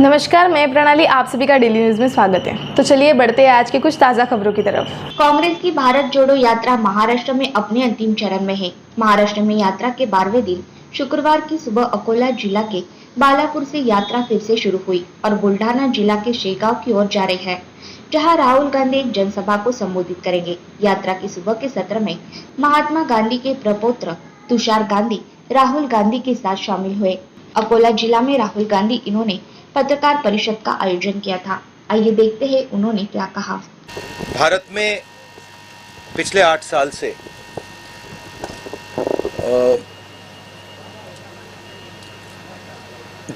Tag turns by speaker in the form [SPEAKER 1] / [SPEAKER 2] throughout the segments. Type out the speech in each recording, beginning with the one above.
[SPEAKER 1] नमस्कार, मैं प्रणाली, आप सभी का डेली न्यूज में स्वागत है। तो चलिए बढ़ते हैं आज के कुछ ताज़ा खबरों की तरफ।
[SPEAKER 2] कांग्रेस की भारत जोड़ो यात्रा महाराष्ट्र में अपने अंतिम चरण में है। महाराष्ट्र में यात्रा के 12वें दिन शुक्रवार की सुबह अकोला जिला के बालापुर से यात्रा फिर से शुरू हुई और बुल्ढाना जिला के शेगांव की ओर जा रही है, जहां राहुल गांधी एक जनसभा को संबोधित करेंगे। यात्रा की सुबह के सत्र में महात्मा गांधी के प्रपौत्र तुषार गांधी राहुल गांधी के साथ शामिल हुए। अकोला जिला में राहुल गांधी इन्होंने पत्रकार परिषद का आयोजन किया था। आइए देखते हैं उन्होंने क्या कहा।
[SPEAKER 3] भारत में पिछले 8 साल से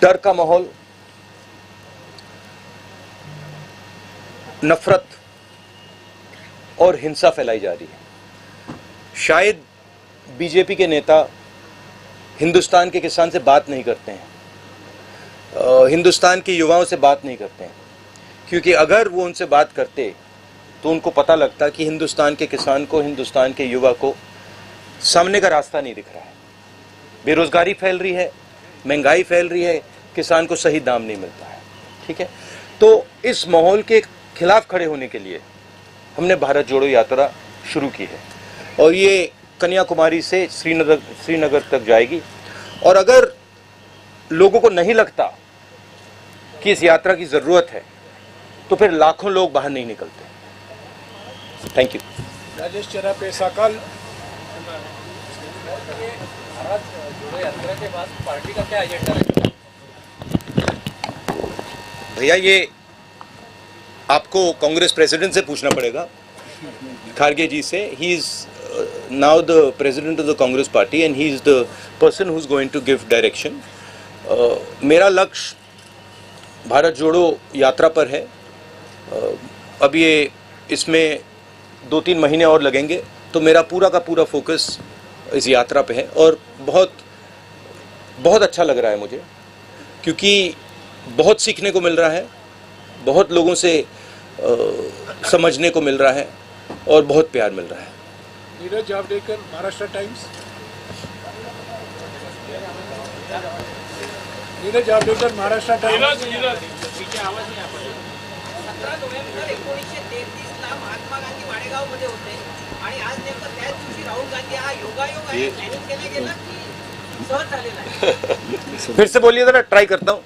[SPEAKER 3] डर का माहौल, नफरत और हिंसा फैलाई जा रही है। शायद बीजेपी के नेता हिंदुस्तान के किसान से बात नहीं करते हैं, हिंदुस्तान के युवाओं से बात नहीं करते हैं, क्योंकि अगर वो उनसे बात करते तो उनको पता लगता कि हिंदुस्तान के किसान को, हिंदुस्तान के युवा को सामने का रास्ता नहीं दिख रहा है। बेरोजगारी फैल रही है, महंगाई फैल रही है, किसान को सही दाम नहीं मिलता है। ठीक है, तो इस माहौल के खिलाफ खड़े होने के लिए हमने भारत जोड़ो यात्रा शुरू की है और ये कन्याकुमारी से श्रीनगर तक जाएगी। और अगर लोगों को नहीं लगता कि इस यात्रा की जरूरत है तो फिर लाखों लोग बाहर नहीं निकलते। Thank you.
[SPEAKER 4] राजेश चरापे साकल।
[SPEAKER 5] भारत जोड़ो यात्रा के बाद पार्टी का क्या एजेंडा रहेगा?
[SPEAKER 3] भैया, ये आपको कांग्रेस प्रेसिडेंट से पूछना पड़ेगा, खारगे जी से। He is now the president of the Congress party and he is the person who is going to give direction. मेरा लक्ष्य भारत जोड़ो यात्रा पर है। अब ये इसमें 2-3 महीने और लगेंगे, तो मेरा पूरा का पूरा फोकस इस यात्रा पे है और बहुत बहुत अच्छा लग रहा है मुझे, क्योंकि बहुत सीखने को मिल रहा है, बहुत लोगों से समझने को मिल रहा है और बहुत प्यार मिल रहा है।
[SPEAKER 4] नीरज जावड़ेकर, महाराष्ट्र टाइम्स। नीरज जावड़ेकर, महाराष्ट्र टाइम्स।
[SPEAKER 5] 17 नोव्हेंबर 1933 ला महात्मा गांधी वाडेगावमध्ये होते आणि आज नेमकं त्याच दिवशी राहुल गांधी हा योगायोग आहे, प्लॅनिंग केलं गेलं की सहज झालेला आहे?
[SPEAKER 3] फिर से बोलिए जरा, ट्राई करता हूँ।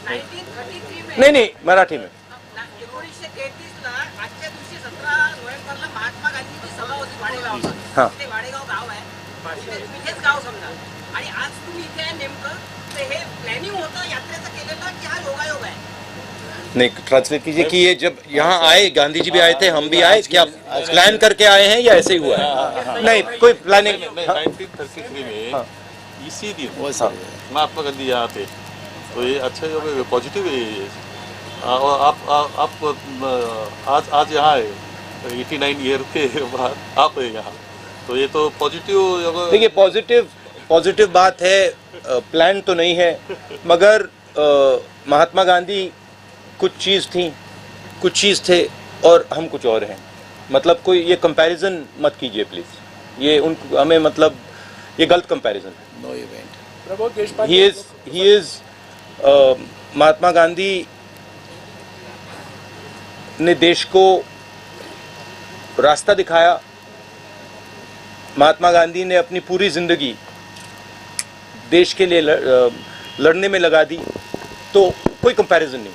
[SPEAKER 5] 1933 में
[SPEAKER 3] नहीं, मराठी में।
[SPEAKER 5] 1933 ला आजच्या दिवशी 17 नोव्हेंबरला महात्मा गांधीची सभा होती वाडेगावात.
[SPEAKER 3] हां.
[SPEAKER 5] ते वाडेगाव गाव आहे, तिथेच गाव समजा. आणि आज तुम्ही इथे आहे नेमकं, तर हे प्लॅनिंग होतं यात्रेचं केलेलं की हा योगायोग आहे?
[SPEAKER 3] नहीं, ट्रांसलेट कीजिए कि ये जब यहाँ आए, गांधी जी भी आए थे, हम भी आए, क्या प्लान करके आए हैं या ऐसे ही हुआ है? नहीं, कोई प्लानिंग।
[SPEAKER 6] 1933 में इसी दिन महात्मा गांधी यहाँ थे, तो ये अच्छा योग पॉजिटिव है ये। और आप आज यहाँ है 89 ईयर के बाद आप है यहाँ, तो ये तो पॉजिटिव।
[SPEAKER 3] देखिए, पॉजिटिव बात है। प्लान तो नहीं है, मगर महात्मा गांधी कुछ चीज़ थे और हम कुछ और हैं। मतलब कोई ये कंपैरिजन मत कीजिए प्लीज़, ये हमें मतलब ये गलत कंपैरिजन है।
[SPEAKER 4] No event. Prabodh Deshpande.
[SPEAKER 3] He is Mahatma Gandhi ने देश को रास्ता दिखाया। महात्मा गांधी ने अपनी पूरी जिंदगी देश के लिए लड़ने में लगा दी, तो कोई कंपैरिजन नहीं।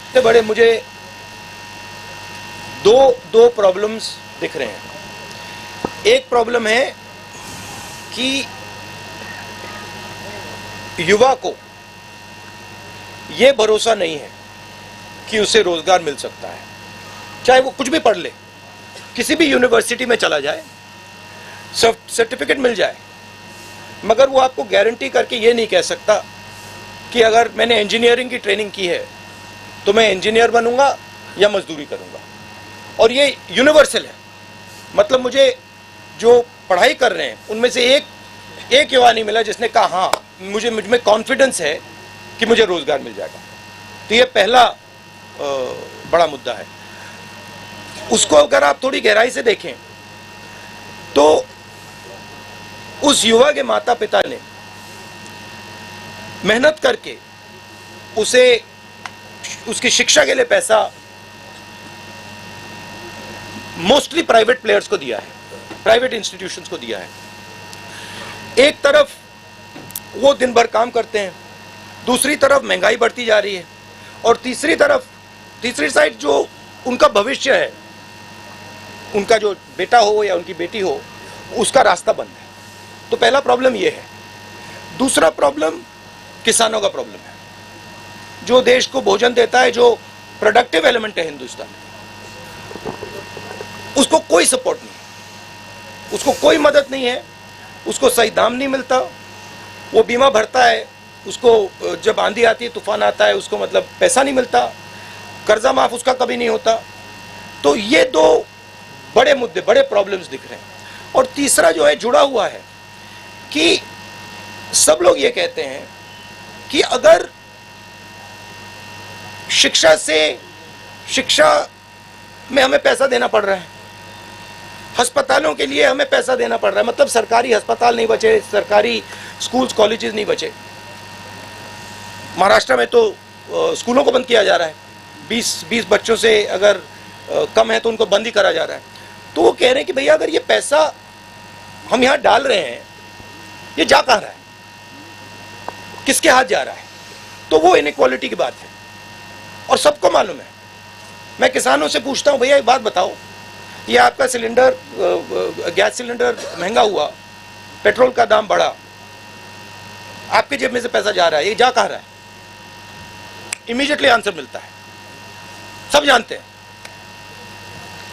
[SPEAKER 3] इतने बड़े मुझे दो प्रॉब्लम्स दिख रहे हैं। एक प्रॉब्लम है कि युवा को ये भरोसा नहीं है कि उसे रोजगार मिल सकता है, चाहे वो कुछ भी पढ़ ले, किसी भी यूनिवर्सिटी में चला जाए, सर्टिफिकेट मिल जाए, मगर वो आपको गारंटी करके ये नहीं कह सकता कि अगर मैंने इंजीनियरिंग की ट्रेनिंग की है तो मैं इंजीनियर बनूंगा या मजदूरी करूंगा। और ये यूनिवर्सल है। मतलब मुझे जो पढ़ाई कर रहे हैं उनमें से एक युवा नहीं मिला जिसने कहा हाँ मुझ में कॉन्फिडेंस है कि मुझे रोजगार मिल जाएगा। तो ये पहला बड़ा मुद्दा है। उसको अगर आप थोड़ी गहराई से देखें तो उस युवा के माता पिता ने मेहनत करके उसे उसकी शिक्षा के लिए पैसा मोस्टली प्राइवेट प्लेयर्स को दिया है, प्राइवेट इंस्टीट्यूशंस को दिया है। एक तरफ वो दिन भर काम करते हैं, दूसरी तरफ महंगाई बढ़ती जा रही है, और तीसरी साइड जो उनका भविष्य है, उनका जो बेटा हो या उनकी बेटी हो, उसका रास्ता बंद है। तो पहला प्रॉब्लम ये है। दूसरा प्रॉब्लम किसानों का प्रॉब्लम है, जो देश को भोजन देता है, जो प्रोडक्टिव एलिमेंट है हिंदुस्तान में, उसको कोई सपोर्ट नहीं है, उसको कोई मदद नहीं है, उसको सही दाम नहीं मिलता। वो बीमा भरता है, उसको जब आंधी आती है, तूफान आता है, उसको मतलब पैसा नहीं मिलता, कर्जा माफ उसका कभी नहीं होता। तो ये दो बड़े मुद्दे, बड़े प्रॉब्लम्स दिख रहे हैं। और तीसरा जो है जुड़ा हुआ है कि सब लोग ये कहते हैं कि अगर शिक्षा में हमें पैसा देना पड़ रहा है, अस्पतालों के लिए हमें पैसा देना पड़ रहा है, मतलब सरकारी अस्पताल नहीं बचे, सरकारी स्कूल्स कॉलेजेस नहीं बचे। महाराष्ट्र में तो स्कूलों को बंद किया जा रहा है, 20 बच्चों से अगर कम है तो उनको बंद ही करा जा रहा है। तो वो कह रहे हैं कि भैया अगर ये पैसा हम यहाँ डाल रहे हैं, ये जा कहाँ रहा है, किसके हाथ जा रहा है? तो वो इनइक्वालिटी की बात है और सबको मालूम है। मैं किसानों से पूछता हूँ, भैया एक बात बताओ, ये आपका सिलेंडर, गैस सिलेंडर महंगा हुआ, पेट्रोल का दाम बढ़ा, आपके जेब में से पैसा जा रहा है, ये जा कहाँ रहा है? इमीडिएटली आंसर मिलता है, सब जानते हैं।